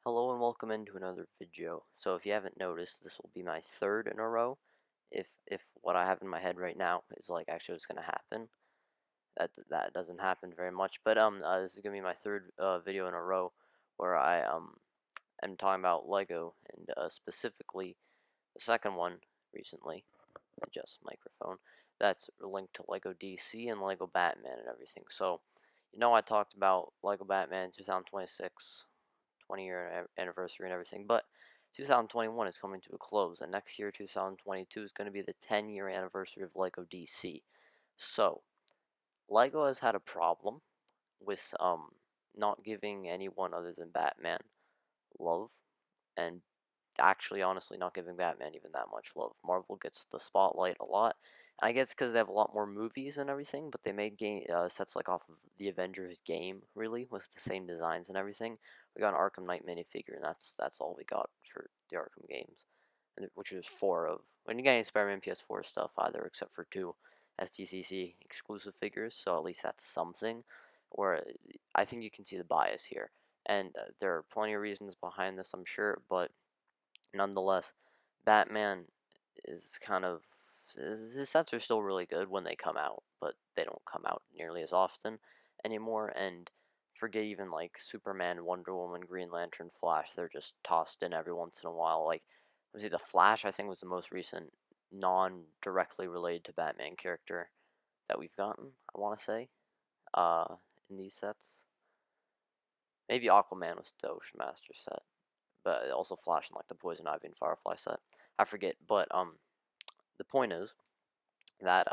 Hello and welcome into another video. So if you haven't noticed, this will be my third in a row. If what I have in my head right now is like actually what's gonna happen, that doesn't happen very much. But this is gonna be my third video in a row where I am talking about Lego and specifically the second one recently. Adjust microphone. That's linked to Lego DC and Lego Batman and everything. So I talked about Lego Batman 2026. 20-year anniversary and everything. But 2021 is coming to a close, and next year, 2022, is going to be the 10-year anniversary of Lego DC. So, Lego has had a problem with not giving anyone other than Batman love, and actually, honestly, not giving Batman even that much love. Marvel gets the spotlight a lot. And I guess because they have a lot more movies and everything, but they made sets like off of the Avengers game, really, with the same designs and everything. We got an Arkham Knight minifigure, and that's all we got for the Arkham games, which is four of. We didn't get any Spider-Man PS4 stuff either, except for two STCC exclusive figures, so at least that's something. Where I think you can see the bias here, and there are plenty of reasons behind this, I'm sure, but nonetheless, Batman is kind of his sets are still really good when they come out, but they don't come out nearly as often anymore. And forget even like Superman, Wonder Woman, Green Lantern, Flash. They're just tossed in every once in a while. Like, was it the Flash? I think was the most recent non-directly related to Batman character that we've gotten. I want to say, uh, in these sets. Maybe Aquaman was the Ocean Master set, but also Flash in like the Poison Ivy and Firefly set. I forget, but the point is that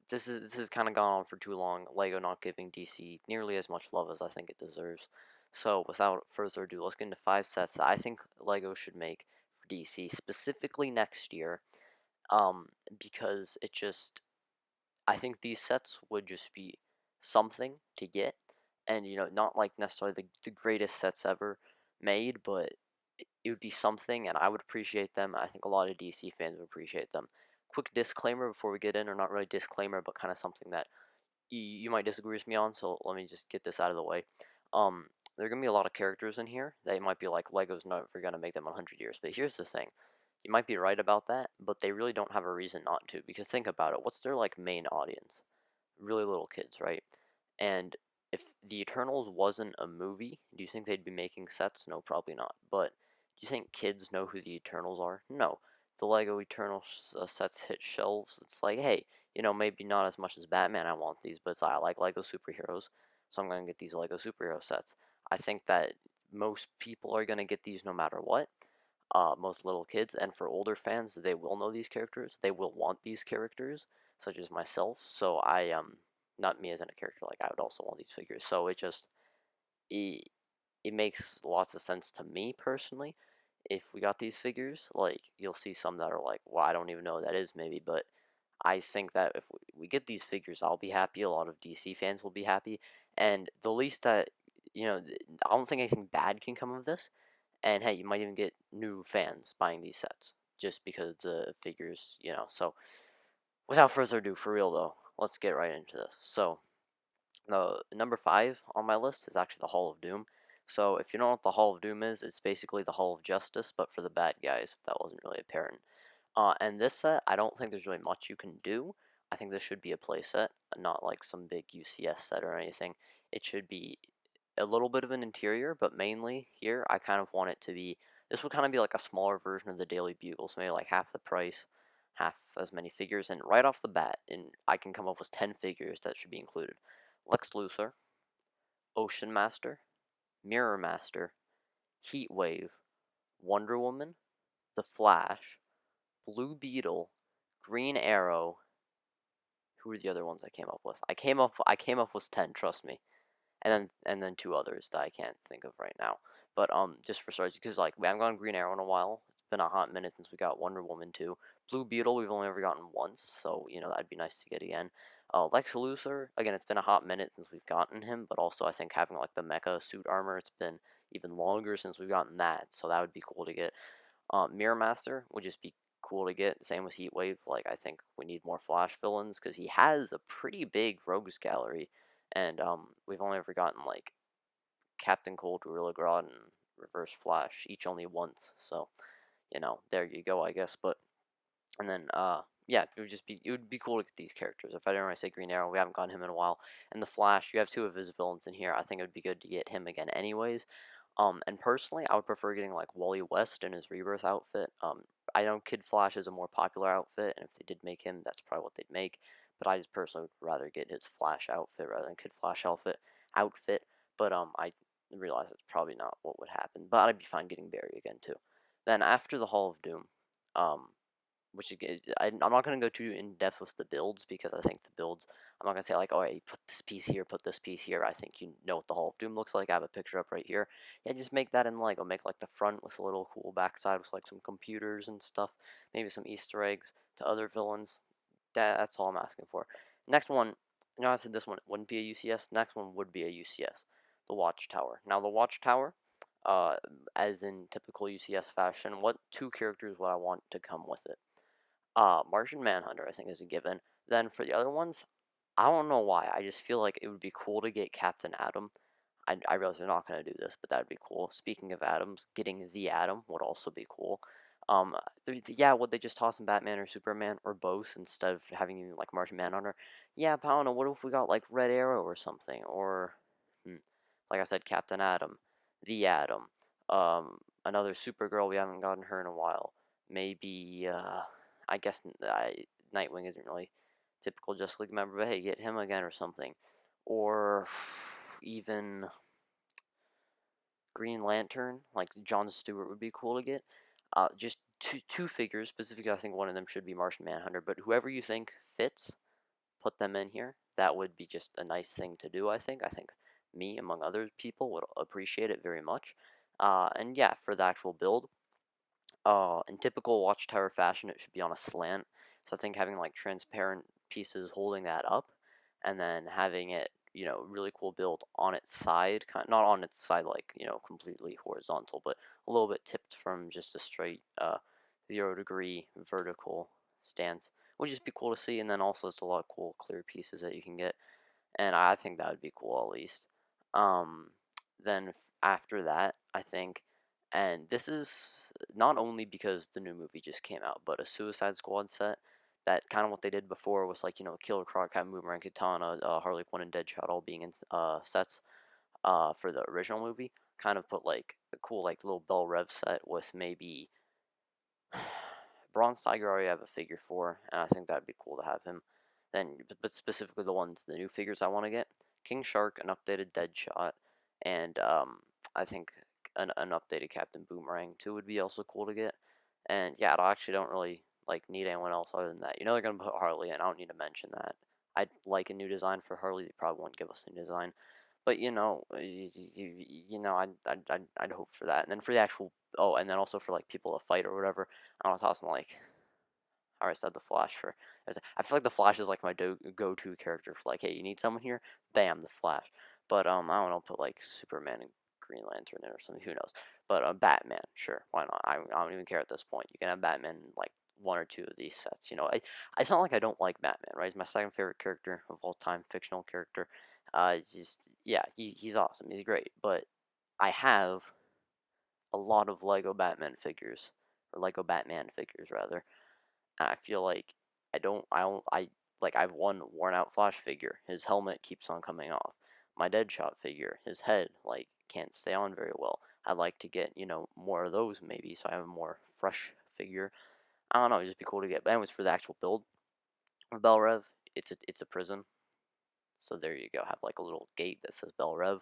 this has kind of gone on for too long. Lego not giving DC nearly as much love as I think it deserves. So without further ado, let's get into 5 sets that I think Lego should make for DC specifically next year. Um, because I think these sets would just be something to get, and not like necessarily the greatest sets ever made, but it would be something, and I would appreciate them. I think a lot of DC fans would appreciate them. Quick disclaimer before we get in, or not really disclaimer, but kind of something that you might disagree with me on. So let me just get this out of the way. Um, there are gonna be a lot of characters in here that might be like Lego's never gonna make them 100 years. But here's the thing: you might be right about that, but they really don't have a reason not to. Because think about it: what's their like main audience? Really little kids, right? And if the Eternals wasn't a movie, do you think they'd be making sets? No, probably not. But do you think kids know who the Eternals are? No. The Lego Eternals sets hit shelves. It's like, hey, maybe not as much as Batman. I want these, but I like Lego superheroes, so I'm gonna get these Lego superhero sets. I think that most people are gonna get these no matter what. Most little kids, and for older fans, they will know these characters. They will want these characters, such as myself. So not me as in a character, like I would also want these figures. So it, it makes lots of sense to me personally. If we got these figures, like you'll see some that are like, well, I don't even know what that is, maybe, but I think that if we get these figures, I'll be happy. A lot of DC fans will be happy, and the least that I don't think anything bad can come of this. And hey, you might even get new fans buying these sets just because the figures, So, without further ado, for real though, let's get right into this. So, number 5 on my list is actually the Hall of Doom. So, if you don't know what the Hall of Doom is, it's basically the Hall of Justice, but for the bad guys, if that wasn't really apparent. And this set, I don't think there's really much you can do. I think this should be a play set, not like some big UCS set or anything. It should be a little bit of an interior, but mainly here, I kind of want it to be. This would kind of be like a smaller version of the Daily Bugle, so maybe like half the price, half as many figures, and right off the bat, and I can come up with 10 figures that should be included. Lex Luthor, Ocean Master, Mirror Master, Heat Wave, Wonder Woman, The Flash, Blue Beetle, Green Arrow. Who were the other ones I came up with? I came up with 10, trust me. And then two others that I can't think of right now. But just for starters, because like we haven't gotten Green Arrow in a while. It's been a hot minute since we got Wonder Woman 2. Blue Beetle we've only ever gotten once, so that'd be nice to get again. Lex Luthor, again, it's been a hot minute since we've gotten him, but also I think having like the mecha suit armor, it's been even longer since we've gotten that, so that would be cool to get. Mirror Master would just be cool to get. Same with Heatwave. Like I think we need more Flash villains because he has a pretty big rogues gallery, and we've only ever gotten like Captain Cold, Gorilla Grodd, and Reverse Flash, each only once. So, there you go, I guess. But and then yeah, it would be cool to get these characters. If I didn't already say Green Arrow, we haven't gotten him in a while. And the Flash, you have two of his villains in here. I think it would be good to get him again, anyways. And personally, I would prefer getting like Wally West in his Rebirth outfit. I know Kid Flash is a more popular outfit, and if they did make him, that's probably what they'd make. But I just personally would rather get his Flash outfit rather than Kid Flash outfit. But I realize it's probably not what would happen. But I'd be fine getting Barry again too. Then after the Hall of Doom, um, which I'm not going to go too in depth with the builds because I think the builds, I'm not going to say like, oh, hey, put this piece here, put this piece here. I think you know what the Hall of Doom looks like. I have a picture up right here. Yeah, just make that in Lego. Make like the front with a little cool backside with like some computers and stuff. Maybe some Easter eggs to other villains. That's all I'm asking for. Next one, I said this one wouldn't be a UCS. Next one would be a UCS, the Watchtower. Now the Watchtower, as in typical UCS fashion, what two characters would I want to come with it? Martian Manhunter, I think, is a given. Then for the other ones, I don't know why. I just feel like it would be cool to get Captain Atom. I realize they're not going to do this, but that would be cool. Speaking of atoms, getting the Atom would also be cool. Yeah, would they just toss in Batman or Superman or both instead of having you like Martian Manhunter? Yeah, but I don't know. What if we got like Red Arrow or something? Or, like I said, Captain Atom, the Atom, another Supergirl. We haven't gotten her in a while. Maybe, I guess Nightwing isn't really typical Justice League member, but hey, get him again or something. Or even Green Lantern, like John Stewart would be cool to get. Just two figures specifically. I think one of them should be Martian Manhunter, but whoever you think fits, put them in here. That would be just a nice thing to do. I think. Me, among other people, would appreciate it very much. And yeah, for the actual build, in typical Watchtower fashion, it should be on a slant. So I think having like transparent pieces holding that up, and then having it, really cool build on its side, not on its side like completely horizontal, but a little bit tipped from just a straight 0 degree vertical stance would just be cool to see. And then also it's a lot of cool clear pieces that you can get, and I think that would be cool at least. Um, then after that, I think, and this is not only because the new movie just came out, but a Suicide Squad set. That kind of what they did before was like Killer Croc, Captain Boomerang, Katana, Harley Quinn, and Deadshot all being in sets for the original movie. Kind of put like a cool like little Bell Rev set with maybe Bronze Tiger. I already have a figure for, and I think that'd be cool to have him. Then, but specifically the new figures I want to get: King Shark, an updated Deadshot, and I think an updated Captain Boomerang too would be also cool to get. And yeah, I actually don't really like need anyone else other than that. They're gonna put Harley in. I don't need to mention that. I'd like a new design for Harley. They probably won't give us a new design, but I'd hope for that. And then for the actual, oh, and then also for like people to fight or whatever, I want to toss them like, I already said the Flash for. I feel like the Flash is like my go-to character for like, hey, you need someone here, bam, the Flash. But I don't know, put like Superman and Green Lantern in or something. Who knows? But Batman, sure, why not? I don't even care at this point. You can have Batman in like one or two of these sets. It's not like I don't like Batman, right? He's my second favorite character of all time, fictional character. It's just yeah, he's awesome. He's great. But I have a lot of Lego Batman figures, or Lego Batman figures rather, and I feel like I have one worn out Flash figure. His helmet keeps on coming off. My Deadshot figure, his head can't stay on very well. I'd like to get more of those maybe, so I have a more fresh figure. I don't know, it'd just be cool to get. But anyways, for the actual build of Bell Rev, it's a prison. So there you go. Have like a little gate that says Bell Rev,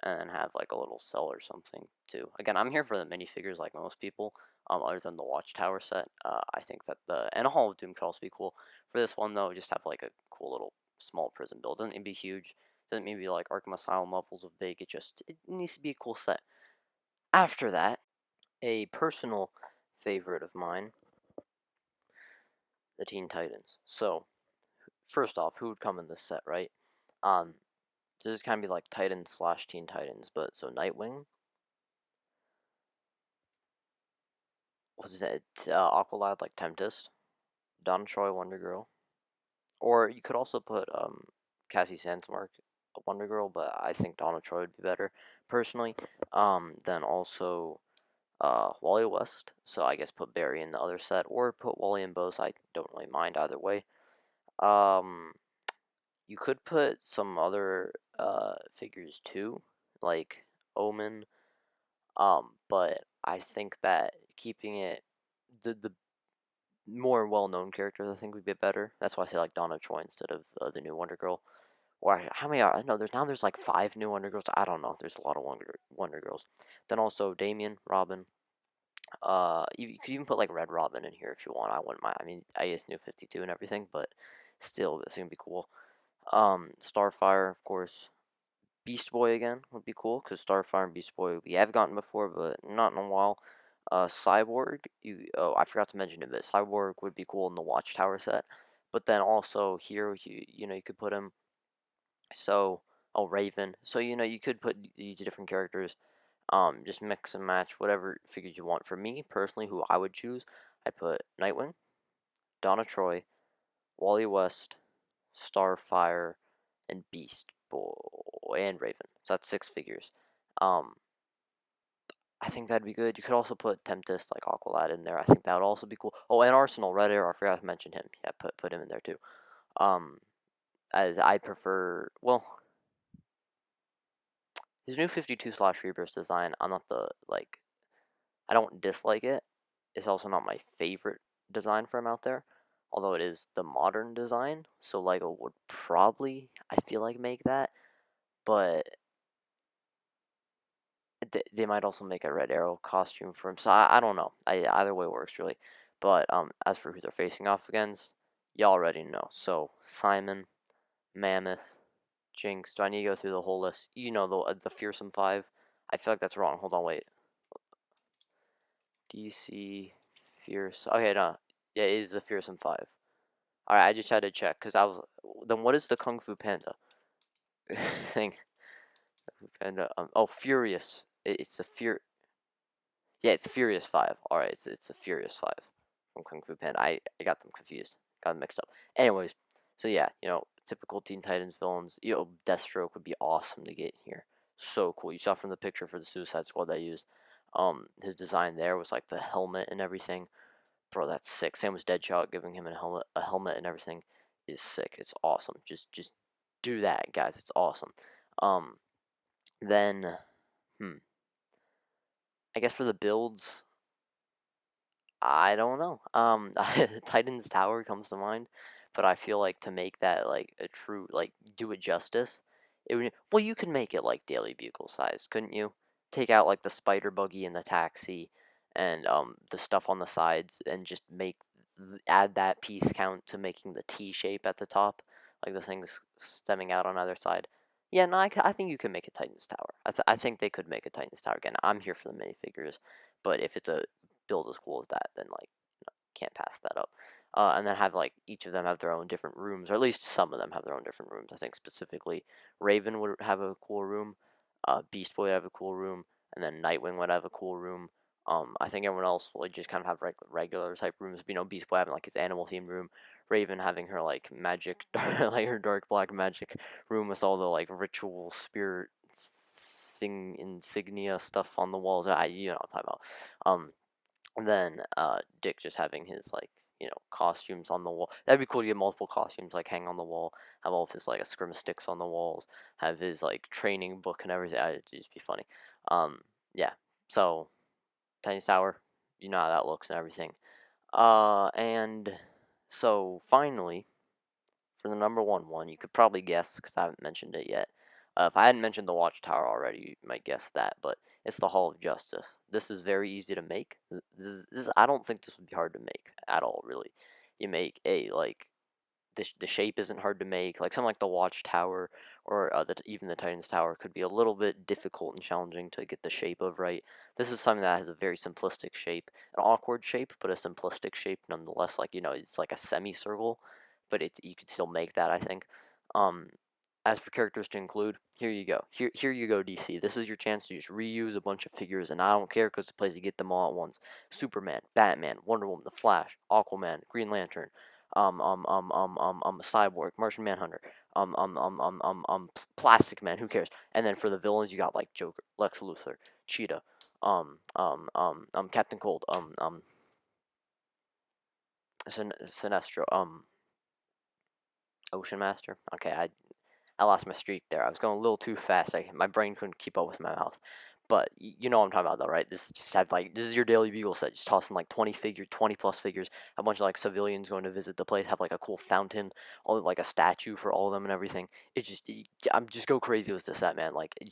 and have like a little cell or something too. Again, I'm here for the minifigures like most people. Other than the Watchtower set, I think that the Hall of Doom could also be cool. For this one though, just have like a cool little small prison build. Doesn't need to be huge. Doesn't need to be like Arkham Asylum levels of big. It needs to be a cool set. After that, a personal favorite of mine, the Teen Titans. So first off, who would come in this set, right? Um, so this kind of be like Titans slash Teen Titans, but so Nightwing, was it Aqualad like Tempest, Donna Troy Wonder Girl, or you could also put Cassie Sandsmark Wonder Girl, but I think Donna Troy would be better personally. Then also Wally West. So I guess put Barry in the other set, or put Wally in both. I don't really mind either way. Um, you could put some other figures too, like Omen. But I think that keeping it the more well-known characters I think would be better. That's why I say like Donna Troy instead of the new Wonder Girl. Or how many are? I know there's like 5 new Wonder Girls. I don't know. There's a lot of Wonder Girls. Then also Damien, Robin. You could even put like Red Robin in here if you want. I wouldn't mind. I mean, I guess New 52 and everything, but still, it's gonna be cool. Starfire, of course. Beast Boy again would be cool because Starfire and Beast Boy we have gotten before, but not in a while. Cyborg, I forgot to mention it, but Cyborg would be cool in the Watchtower set. But then also here, you could put him. So, oh, Raven. So you could put these different characters. Just mix and match whatever figures you want. For me personally, who I would choose, I put Nightwing, Donna Troy, Wally West, Starfire, and Beast Boy and Raven. So that's 6 figures. Um, I think that'd be good. You could also put Tempest, like Aqualad, in there. I think that would also be cool. Oh, and Arsenal, Red Arrow. I forgot to mention him. Yeah, put him in there too. Um, as I prefer, well, his new 52 slash Rebirth design. I'm not the like. I don't dislike it. It's also not my favorite design for him out there, although it is the modern design. So Lego would probably, I feel like, make that, but they might also make a Red Arrow costume for him. So I don't know. Either way works really. But as for who they're facing off against, you already know. So Simon, Mammoth, Jinx. Do I need to go through the whole list? You know the Fearsome Five. I feel like that's wrong. Hold on, wait. DC Fierce. Okay, no. Yeah, it is the Fearsome Five. All right, I just had to check because I was. Then what is the Kung Fu Panda thing? Panda. Oh, Furious. It's a Fear. Yeah, it's Furious Five. All right, it's a Furious Five from Kung Fu Panda. I got them confused, got them mixed up. Anyways, so yeah, typical Teen Titans villains. Deathstroke would be awesome to get in here. So cool. You saw from the picture for the Suicide Squad that I used. His design there was like the helmet and everything. Bro, that's sick. Same as Deadshot, giving him a helmet and everything is sick. It's awesome. Just do that, guys. It's awesome. Um, then, I guess for the builds, I don't know. Titan's Tower comes to mind, but I feel like to make that like a true like do it justice, it would well you could make it like Daily Bugle size, couldn't you? Take out like the spider buggy and the taxi, and the stuff on the sides, and just add that piece count to making the T shape at the top, like the things stemming out on either side. Yeah, no, I think you can make a Titan's Tower. I think they could make a Titan's Tower again. I'm here for the minifigures, but if it's a build as cool as that, then like can't pass that up. And then have like each of them have their own different rooms, or at least some of them have their own different rooms. I think specifically Raven would have a cool room, Beast Boy would have a cool room, and then Nightwing would have a cool room. I think everyone else would just kind of have regular type rooms. Beast Boy having like his animal themed room, Raven having her like magic, like her dark black magic room with all the like ritual spirit sing insignia stuff on the walls. What I'm talking about. And then Dick just having his like costumes on the wall. That'd be cool to get multiple costumes like hang on the wall. Have all of his like scrim sticks on the walls. Have his like training book and everything. It'd just be funny. Yeah. So Tiny Tower, you know how that looks and everything. And so finally for the number one, you could probably guess because I haven't mentioned it yet. If I hadn't mentioned the Watchtower already, you might guess that, but it's the Hall of Justice. This is very easy to make. I don't think this would be hard to make at all, really. You make the shape isn't hard to make. Like something like the Watchtower or even the Titan's Tower could be a little bit difficult and challenging to get the shape of right. This is something that has a very simplistic shape, an awkward shape, but a simplistic shape nonetheless. Like it's like a semicircle, but you could still make that. I think. Um, as for characters to include, here you go. Here you go, DC. This is your chance to just reuse a bunch of figures, and I don't care because it's a place to get them all at once. Superman, Batman, Wonder Woman, The Flash, Aquaman, Green Lantern, Cyborg, Martian Manhunter. Plastic Man, who cares? And then for the villains, you got like Joker, Lex Luthor, Cheetah, Captain Cold, Sinestro, Ocean Master. Okay, I lost my streak there. I was going a little too fast. My brain couldn't keep up with my mouth. But you know what I'm talking about, though, right? This is your Daily Bugle set. Just tossing like 20 plus figures. A bunch of like civilians going to visit the place. Have like a cool fountain, all like a statue for all of them and everything. I'm just go crazy with this set, man. Like it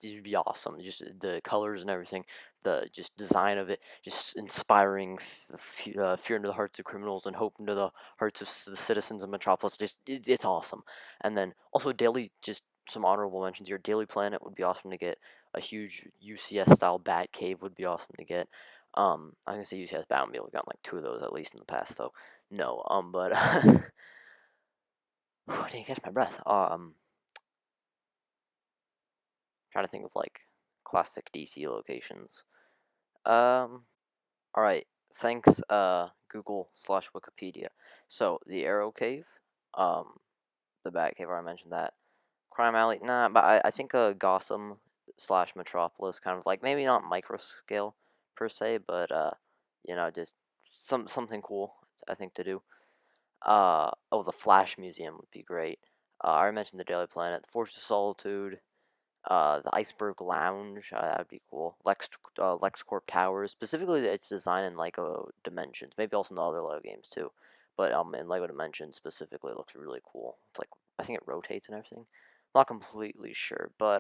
would be awesome. Just the colors and everything, the just design of it, just inspiring fear into the hearts of criminals and hope into the hearts of the citizens of Metropolis. It's awesome. And then also just some honorable mentions here. Daily Planet would be awesome to get. A huge UCS style bat cave would be awesome to get. I was gonna say UCS Batmobile. We got like 2 of those at least in the past, so no. But I didn't catch my breath. Trying to think of like classic DC locations. All right. Thanks, Google/Wikipedia. So the Arrow Cave, the Bat Cave. I mentioned that. Crime Alley, nah, but I think Gotham/Metropolis, kind of like maybe not micro scale per se, but just something cool I think to do. Oh, the Flash Museum would be great. I already mentioned the Daily Planet, the Fortress of Solitude, the Iceberg Lounge, that would be cool. LexCorp Towers, specifically its design in Lego Dimensions, maybe also in the other Lego games too, but in Lego Dimensions specifically, it looks really cool. It's like I think it rotates and everything. Not completely sure, but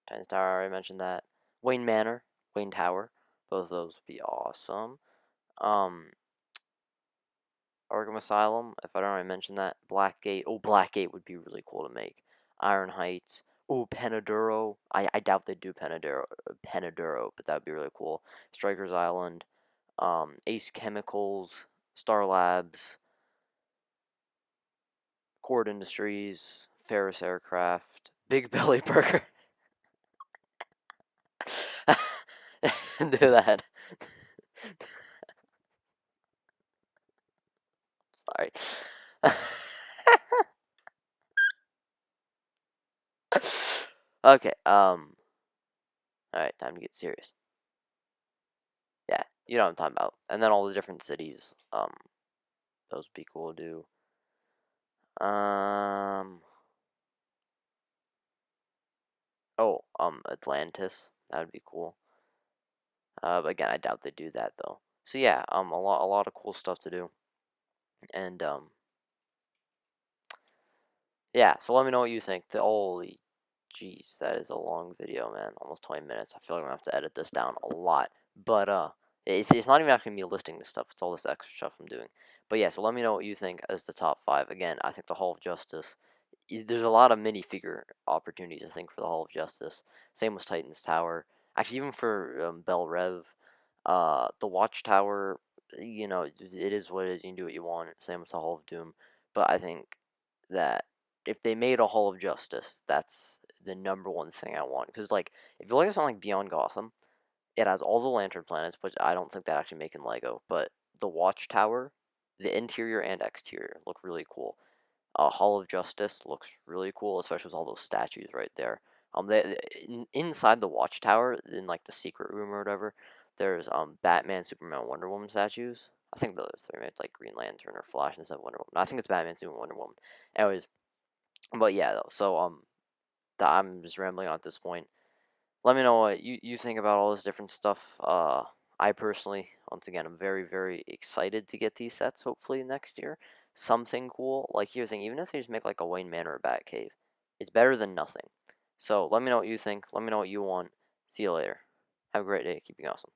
Titan's Tower, I already mentioned that. Wayne Manor, Wayne Tower, both of those would be awesome. Um, Arkham Asylum, if I don't already mention that. Blackgate, oh, Blackgate would be really cool to make. Iron Heights, oh, Penaduro. I doubt they'd do Penaduro, but that would be really cool. Strikers Island, Ace Chemicals, Star Labs, Cord Industries, Ferris Aircraft, Big Belly Burger. Do that. Sorry. Okay, alright, time to get serious. Yeah, you know what I'm talking about. And then all the different cities, those would be cool to do. Atlantis, that would be cool. But again, I doubt they do that though. So yeah, a lot of cool stuff to do. And yeah, so let me know what you think. Holy jeez, that is a long video, man. Almost 20 minutes. I feel like I'm gonna have to edit this down a lot. But it's not even actually me listing this stuff. It's all this extra stuff I'm doing. But yeah, so let me know what you think as the top 5. Again, I think the Hall of Justice. There's a lot of minifigure opportunities, I think, for the Hall of Justice. Same with Titan's Tower. Actually, even for Bell Rev, the Watchtower. It is what it is. You can do what you want. Same with the Hall of Doom. But I think that if they made a Hall of Justice, that's the number one thing I want. Because, like, if you look at something like Beyond Gotham, it has all the Lantern planets, which I don't think that actually make in Lego. But the Watchtower, the interior and exterior look really cool. Hall of Justice looks really cool, especially with all those statues right there. Inside the Watchtower, in like the secret room or whatever, there's Batman, Superman, Wonder Woman statues. I think those three, maybe it's like Green Lantern or Flash instead of Wonder Woman. I think it's Batman, Superman, Wonder Woman. Anyways, but yeah, though. So I'm just rambling on at this point. Let me know what you think about all this different stuff. I personally, once again, I'm very very excited to get these sets. Hopefully next year, something cool. Like here's the thing, even if they just make like a Wayne Manor or a Batcave, it's better than nothing. So let me know what you think. Let me know what you want. See you later. Have a great day. Keep being awesome.